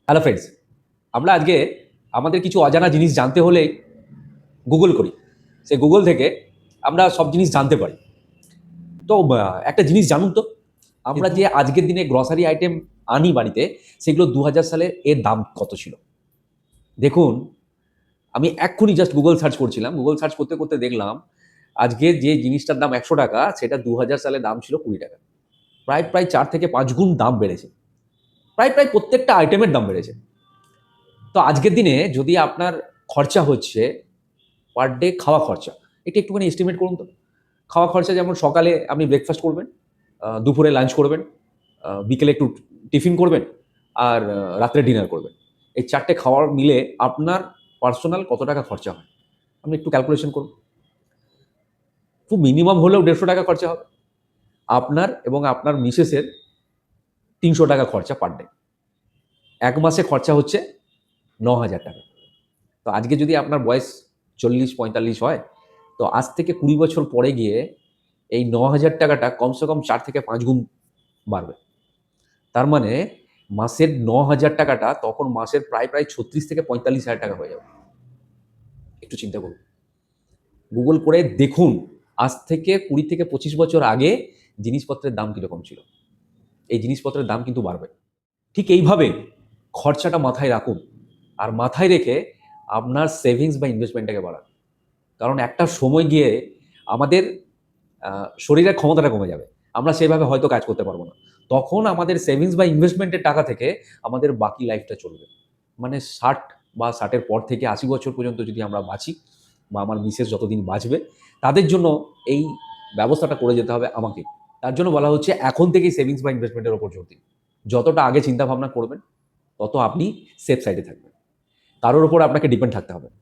Hello friends, আমরা আজকে আমাদের কিছু অজানা জিনিস জানতে হলে গুগল করি। সেই গুগল থেকে আমরা সব জিনিস জানতে পারি। তো একটা জিনিস জানুন তো, আমরা কিন্তু যে আজকের দিনে গ্রসারি আইটেম আনি বাড়িতে, সেগুলো 2000 সালে এর দাম কত ছিল? দেখুন, আমি এক্ষুনি জাস্ট গুগল সার্চ করছিলাম। গুগল সার্চ করতে করতে দেখলাম আজকে যে জিনিসটার দাম 100 টাকা, সেটা 2000 সালে দাম ছিল 20 টাকা। প্রায় প্রায় 4 থেকে 5 গুণ দাম বেড়েছে। প্রায় প্রায় প্রত্যেকটা আইটেমের দাম বেড়েছে। তো আজকের দিনে যদি আপনার খরচা হচ্ছে পার ডে খাওয়া খরচা, এটা একটুখানি এস্টিমেট করুন তো। খাওয়া খরচা যেমন সকালে আপনি ব্রেকফাস্ট করবেন, দুপুরে লাঞ্চ করবেন, বিকেলে একটু টিফিন করবেন, আর রাত্রে ডিনার করবেন। এই 4টে খাওয়ার মিলে আপনার পার্সোনাল কত টাকা খরচা হয়? আপনি একটু ক্যালকুলেশন করুন। খুব মিনিমাম হলেও 150 টাকা খরচা হবে। আপনার এবং আপনার মিসেসের 300 টাকা খরচা পার ডে। 1 মাসে খরচা হচ্ছে 9,000 টাকা। তো আজকে যদি আপনার বয়স 40-45 হয়, তো আজ থেকে 20 বছর পরে গিয়ে এই 9,000 টাকাটা কমসে কম 4 থেকে 5 গুণ বাড়বে। তার মানে মাসের 9,000 টাকাটা তখন মাসের প্রায় প্রায় 36 থেকে 45,000 টাকা হয়ে যাবে। একটু চিন্তা করুন। গুগল করে দেখুন আজ থেকে 20 থেকে 25 বছর আগে জিনিসপত্রের দাম কীরকম ছিল। এই জিনিসপত্রের দাম কিন্তু বাড়বে। ঠিক এইভাবে খরচাটা মাথায় রাখুন, আর মাথায় রেখে আপনার সেভিংস বা ইনভেস্টমেন্টটাকে বাড়ান। কারণ একটা সময় গিয়ে আমাদের শরীরের ক্ষমতাটা কমে যাবে। আমরা সেভাবে হয়তো কাজ করতে পারবো না। তখন আমাদের সেভিংস বা ইনভেস্টমেন্টের টাকা থেকে আমাদের বাকি লাইফটা চলবে। মানে 60 বা 60 এর পর থেকে 80 বছর পর্যন্ত যদি আমরা বাঁচি, বা আমার মিসেস যতদিন বাঁচবে, তাদের জন্য এই ব্যবস্থাটা করে যেতে হবে আমাকে। তার জন্য বলা হচ্ছে এখন থেকেই সেভিংস বা ইনভেস্টমেন্টের উপর জোর দিন। যতটা আগে চিন্তা ভাবনা করবেন, তত আপনি সেফ সাইডে থাকবেন। কারোর উপর আপনাকে ডিপেন্ড থাকতে হবে না।